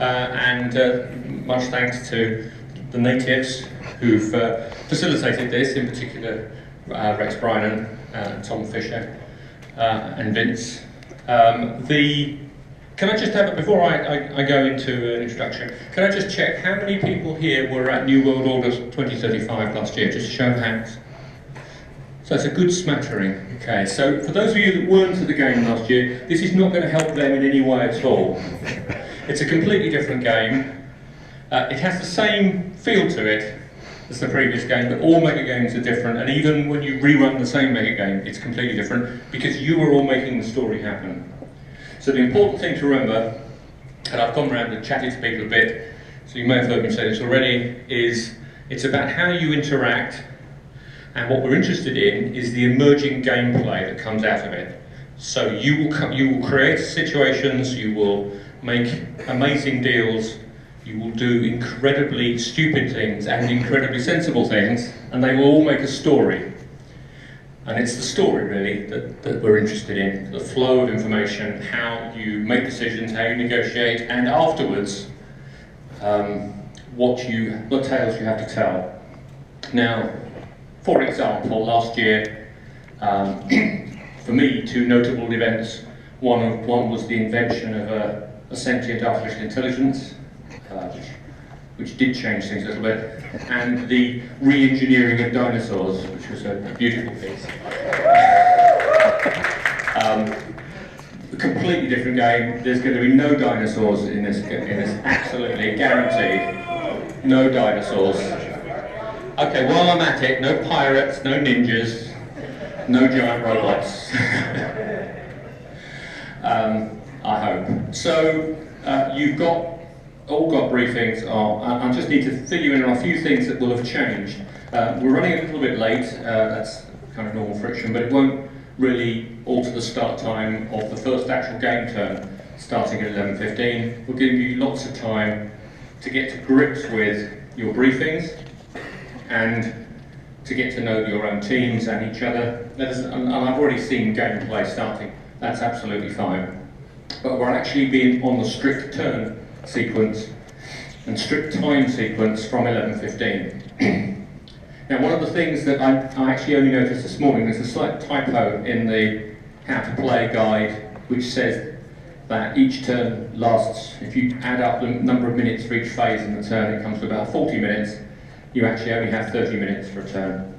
and much thanks to the natives who've facilitated this, in particular Rex Brynan, Tom Fisher, and Vince. Can I just have, before I go into an introduction, can I just check how many people here were at New World Order 2035 last year? Just show of hands. So it's a good smattering. Okay, so for those of you that weren't at the game last year, this is not going to help them in any way at all. It's a completely different game. It has the same feel to it as the previous game, but all mega games are different, and even when you rerun the same mega game, it's completely different because you are all making the story happen. So the important thing to remember, and I've gone around and chatted to people a bit, so you may have heard me say this already, is it's about how you interact. And what we're interested in is the emerging gameplay that comes out of it. So you will create situations, you will make amazing deals, you will do incredibly stupid things and incredibly sensible things, and they will all make a story. And it's the story really that we're interested in, the flow of information, how you make decisions, how you negotiate, and afterwards, what tales you have to tell. Now, for example, last year, for me, two notable events. One was the invention of a sentient artificial intelligence, which did change things a little bit, and the re-engineering of dinosaurs, which was a beautiful piece. A completely different game. There's going to be no dinosaurs in this, absolutely guaranteed. No dinosaurs. Okay, while I'm at it, no pirates, no ninjas, no giant robots. I hope. So, you've all got briefings. I just need to fill you in on a few things that will have changed. We're running a little bit late, that's kind of normal friction, but it won't really alter the start time of the first actual game turn, starting at 11:15. We're giving you lots of time to get to grips with your briefings, and to get to know your own teams and each other. And I've already seen gameplay starting, that's absolutely fine. But we're actually being on the strict turn sequence and strict time sequence from 11:15. Now, one of the things that I actually only noticed this morning, there's a slight typo in the how to play guide, which says that each turn lasts, if you add up the number of minutes for each phase in the turn, it comes to about 40 minutes. You actually only have 30 minutes for a turn.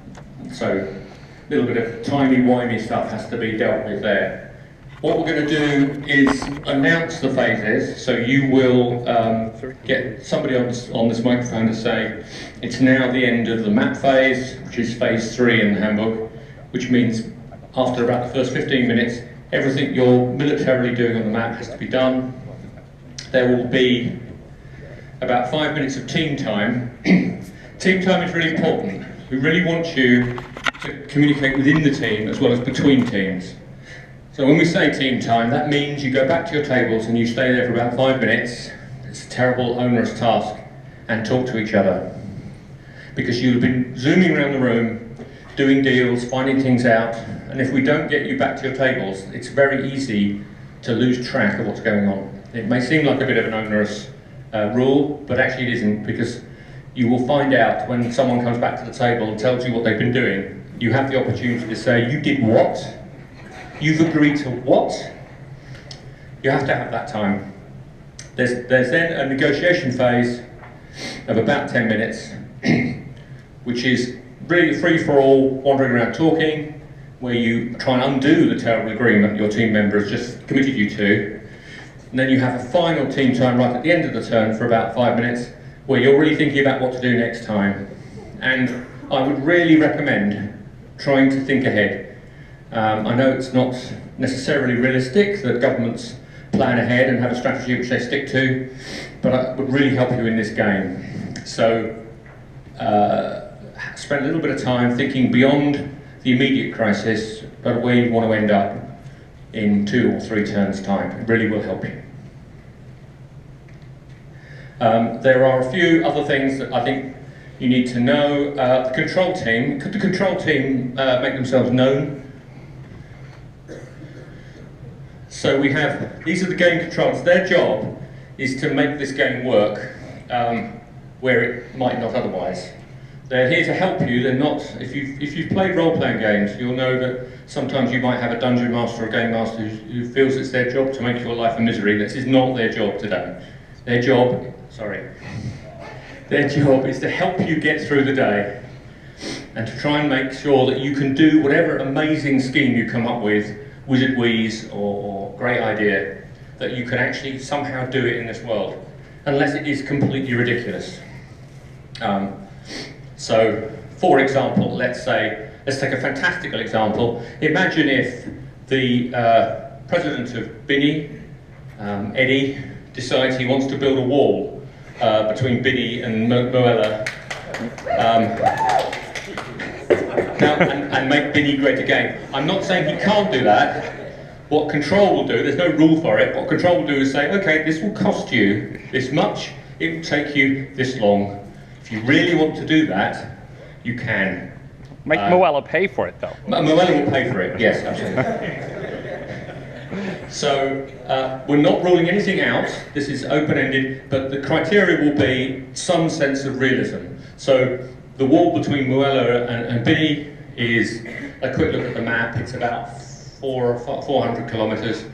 So a little bit of timey-wimey stuff has to be dealt with there. What we're going to do is announce the phases, so you will get somebody on this microphone to say it's now the end of the map phase, which is phase 3 in the handbook, which means after about the first 15 minutes, everything you're militarily doing on the map has to be done. There will be about 5 minutes of team time. Team time is really important. We really want you to communicate within the team as well as between teams. So when we say team time, that means you go back to your tables and you stay there for about 5 minutes. It's a terrible, onerous task, and talk to each other. Because you've been zooming around the room, doing deals, finding things out, and if we don't get you back to your tables, it's very easy to lose track of what's going on. It may seem like a bit of an onerous rule, but actually it isn't, because you will find out when someone comes back to the table and tells you what they've been doing, you have the opportunity to say, you did what? You've agreed to what? You have to have that time. There's then a negotiation phase of about 10 minutes, which is really free-for-all, wandering around talking, where you try and undo the terrible agreement your team member has just committed you to. And then you have a final team time right at the end of the turn for about 5 minutes, where you're really thinking about what to do next time. And I would really recommend trying to think ahead. I know it's not necessarily realistic that governments plan ahead and have a strategy which they stick to, but it would really help you in this game. So spend a little bit of time thinking beyond the immediate crisis, but where you want to end up in 2 or 3 turns' time. It really will help you. There are a few other things that I think you need to know. The control team, could the control team make themselves known? So we have, these are the game controllers. Their job is to make this game work where it might not otherwise. They're here to help you. They're not. If you've played role-playing games, you'll know that sometimes you might have a dungeon master or a game master who feels it's their job to make your life a misery. This is not their job today. Their job is to help you get through the day and to try and make sure that you can do whatever amazing scheme you come up with, wizard wheeze or great idea, that you can actually somehow do it in this world, unless it is completely ridiculous. So, for example, let's take a fantastical example. Imagine if the president of Binni, Eddie, decides he wants to build a wall between Binni and Moella and make Binni great again. I'm not saying he can't do that. What Control will do, there's no rule for it, what Control will do is say, okay, this will cost you this much, it will take you this long. If you really want to do that, you can. Make Moella pay for it, though. Moella will pay for it, yes, absolutely. So, we're not ruling anything out, this is open-ended, but the criteria will be some sense of realism. So, the wall between Moella and Binni is, a quick look at the map, it's about 400 kilometres.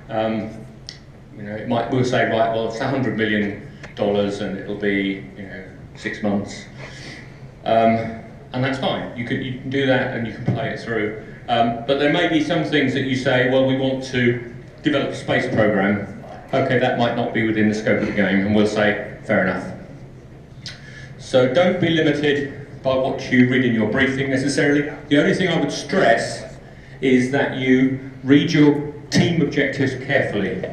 You know, we'll say, right, well, it's $100 million and it'll be, 6 months. And that's fine, you can do that and you can play it through. But there may be some things that you say, well, we want to develop a space program. Okay, that might not be within the scope of the game, and we'll say, fair enough. So don't be limited by what you read in your briefing necessarily. The only thing I would stress is that you read your team objectives carefully.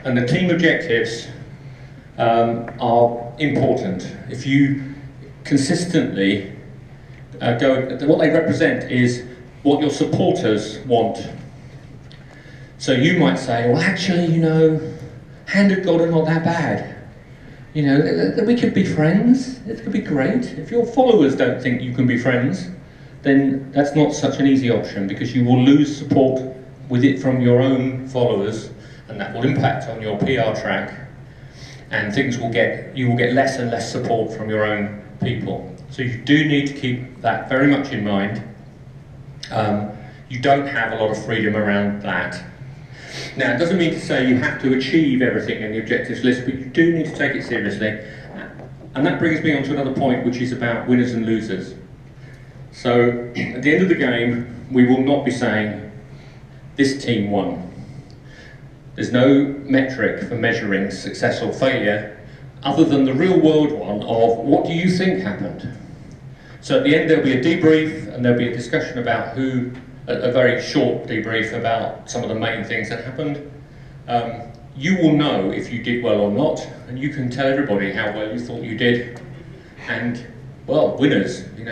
And the team objectives are important. If you consistently what they represent is what your supporters want. So you might say, well, actually, Hand of God are not that bad. We could be friends. It could be great. If your followers don't think you can be friends, then that's not such an easy option, because you will lose support with it from your own followers, and that will impact on your PR track, and you will get less and less support from your own people. So you do need to keep that very much in mind. You don't have a lot of freedom around that. Now, it doesn't mean to say you have to achieve everything in the objectives list, but you do need to take it seriously. And that brings me on to another point, which is about winners and losers. So, at the end of the game, we will not be saying, this team won. There's no metric for measuring success or failure, other than the real world one of, what do you think happened? So at the end there'll be a debrief, and there'll be a discussion about a very short debrief about some of the main things that happened. You will know if you did well or not, and you can tell everybody how well you thought you did. And, well, winners, you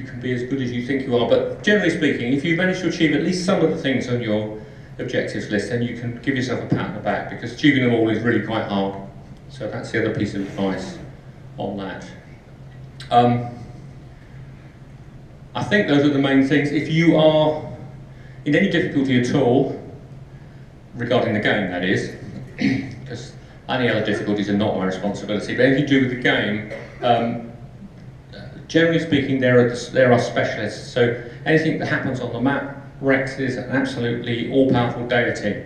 can be as good as you think you are, but generally speaking, if you manage to achieve at least some of the things on your objectives list, then you can give yourself a pat on the back, because achieving them all is really quite hard. So that's the other piece of advice on that. I think those are the main things. If you are in any difficulty at all, regarding the game that is, because any other difficulties are not my responsibility, but anything to do with the game, generally speaking there are specialists. So anything that happens on the map, Rex is an absolutely all-powerful deity.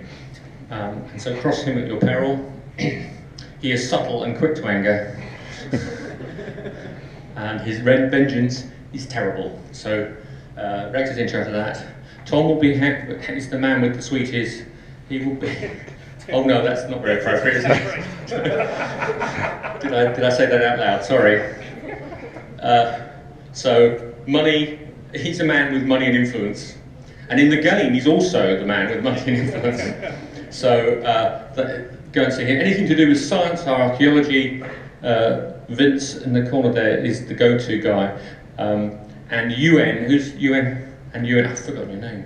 And so cross him at your peril. He is subtle and quick to anger. And his vengeance is terrible. So Rex is in charge of that. Tom will be is the man with the sweeties. He will be. Oh no, that's not very appropriate, is it? did I say that out loud? Sorry. So money. He's a man with money and influence, and in the game he's also the man with money and influence. So go and see him. Anything to do with science or archaeology. Vince in the corner there is the go-to guy. And UN, who's UN? And UN, I've forgotten your name.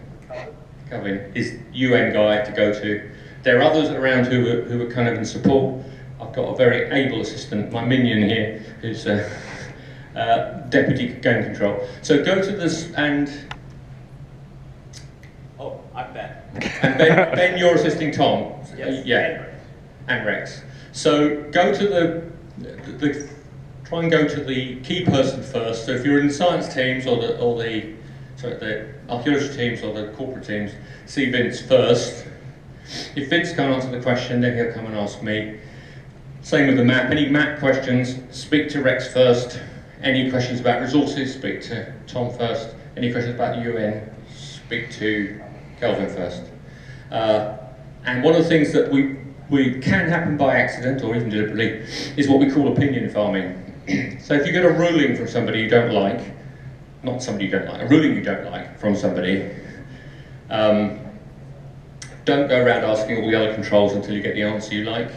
Calvin is UN guy to go to. There are others around who are kind of in support. I've got a very able assistant, my minion here, who's deputy game control. So go to this and. Oh, I'm Ben. And Ben, you're assisting Tom. Yes. Yeah. and Rex. So go to try and go to the key person first. So if you're in the science teams or the archaeology teams or the corporate teams, see Vince first. If Vince can't answer the question, then he'll come and ask me. Same with the map. Any map questions, speak to Rex first. Any questions about resources, speak to Tom first. Any questions about the UN, speak to Kelvin first. And one of the things that we can happen by accident or even deliberately is what we call opinion farming. So if you get a ruling from somebody you don't like, not somebody you don't like, a ruling you don't like from somebody, don't go around asking all the other controls until you get the answer you like.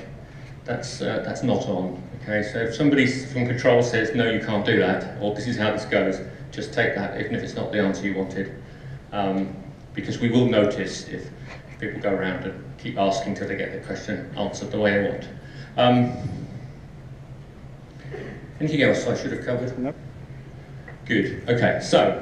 That's not on. Okay, so if somebody from control says no, you can't do that, or this is how this goes, just take that, even if it's not the answer you wanted, because we will notice if people go around and keep asking till they get the question answered the way they want. Anything else I should have covered? Nope. Good. Okay. So,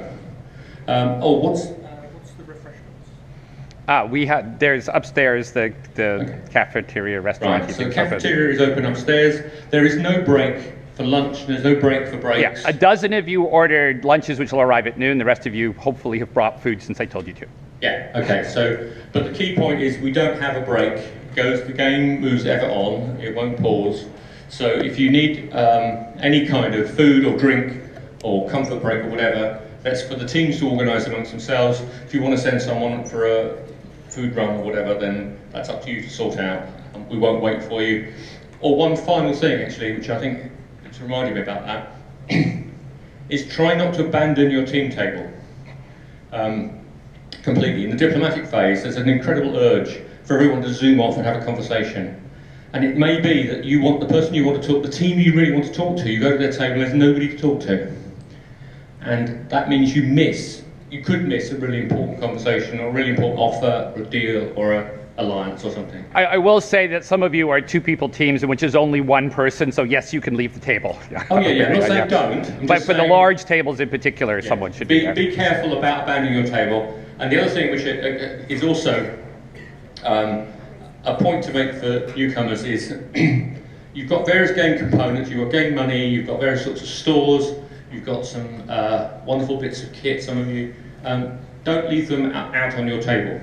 what's the refreshments? We have, there's upstairs the Okay. cafeteria restaurant. Right, You so can the cover. cafeteria is open upstairs. There is no break for lunch, there's no break for Yeah, breaks. a dozen of you ordered lunches which will arrive at noon. The rest of you hopefully have brought food since I told you to. Yeah, okay, so, but the key point is we don't have a break. The game moves ever on, it won't pause. So if you need any kind of food or drink or comfort break or whatever, that's for the teams to organise amongst themselves. If you want to send someone for a food run or whatever, then that's up to you to sort out. We won't wait for you. Or one final thing actually, which I think it's reminding me about that, is try not to abandon your team table completely. In the diplomatic phase, there's an incredible urge for everyone to zoom off and have a conversation. And it may be that you want the person you want to talk, the team you really want to talk to, you go to their table and there's nobody to talk to. And that means you could miss a really important conversation or a really important offer or a deal or a alliance or something. I will say that some of you are two-people teams in which is only one person, so yes, you can leave the table. Oh yeah, I'm not saying don't. I'm But just for the saying, large tables in particular, someone should be there. Be careful about abandoning your table. And the other thing which is also a point to make for newcomers is you've got various game components, you've got game money, you've got various sorts of stores, you've got some wonderful bits of kit, some of you. Don't leave them out on your table.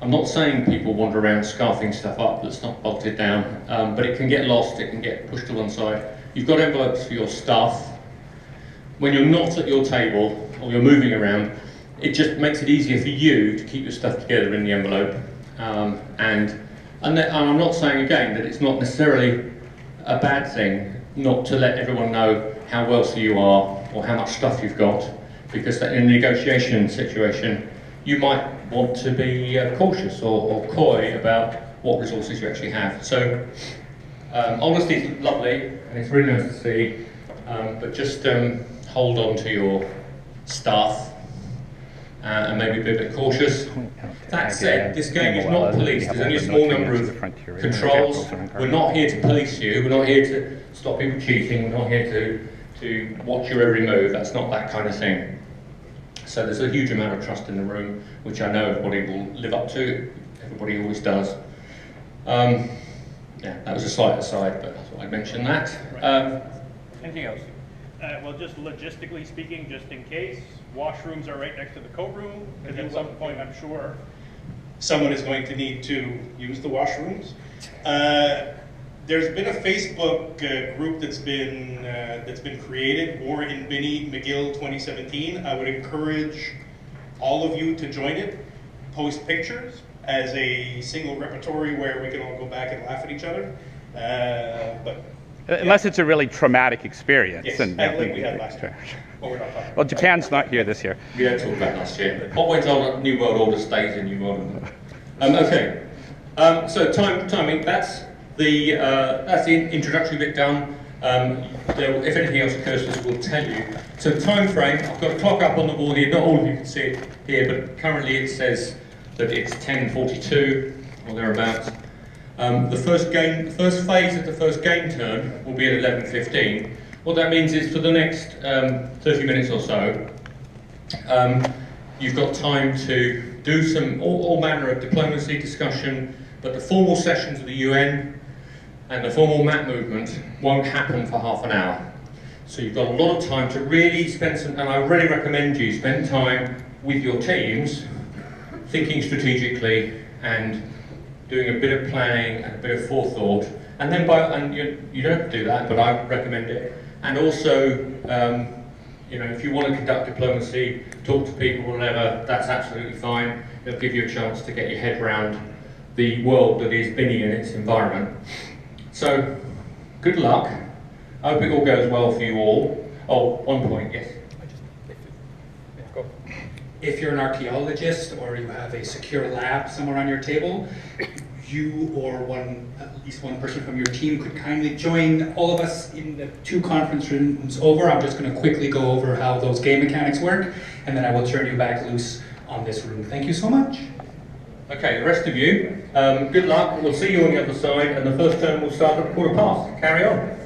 I'm not saying people wander around scarfing stuff up that's not bolted down, but it can get lost, it can get pushed to one side. You've got envelopes for your stuff. When you're not at your table or you're moving around, it just makes it easier for you to keep your stuff together in the envelope. And I'm not saying again that it's not necessarily a bad thing not to let everyone know how wealthy you are or how much stuff you've got, because in a negotiation situation you might want to be cautious or coy about what resources you actually have. So honesty is lovely and it's really nice to see, but just hold on to your stuff and maybe be a bit cautious. That said, this game is not policed. There's only a small number of controls. We're not here to police you. We're not here to stop people cheating. We're not here to watch your every move. That's not that kind of thing. So there's a huge amount of trust in the room, which I know everybody will live up to. Everybody always does. Yeah, that was a slight aside, but I thought I'd mention that. Anything else? Well, just logistically speaking, just in case, washrooms are right next to the coat room, because at some point I'm sure someone is going to need to use the washrooms. There's been a Facebook group that's been created, War in Binni, McGill 2017. I would encourage all of you to join it, post pictures as a single repertory where we can all go back and laugh at each other. Unless it's a really traumatic experience. Yes, and like we had last year. But we're not talking about Well, Japan's not here this year. We don't talk about last year. What went on at New World Order stays in New World Order. Okay, so timing, that's the introductory bit done. If anything else occurs to us, we'll tell you. So time frame, I've got a clock up on the wall here. Not all of you can see it here, but currently it says that it's 10:42 or thereabouts. The first phase of the first game turn will be at 11:15. What that means is for the next 30 minutes or so, you've got time to do some all manner of diplomacy discussion, but the formal sessions of the UN, and the formal mat movement won't happen for half an hour. So you've got a lot of time to really spend some, and I really recommend you spend time with your teams, thinking strategically and doing a bit of planning and a bit of forethought. And then you don't have to do that, but I recommend it. And also, you know, if you want to conduct diplomacy, talk to people, whatever, that's absolutely fine. It'll give you a chance to get your head around the world that is Binni and its environment. So, good luck. I hope it all goes well for you all. Oh, one point, yes. Go. If you're an archaeologist or you have a secure lab somewhere on your table, you or at least one person from your team could kindly join all of us in the 2 conference rooms over. I'm just going to quickly go over how those game mechanics work, and then I will turn you back loose on this room. Thank you so much. Okay, the rest of you, good luck. We'll see you on the other side, and the first term will start at 15:15. Carry on.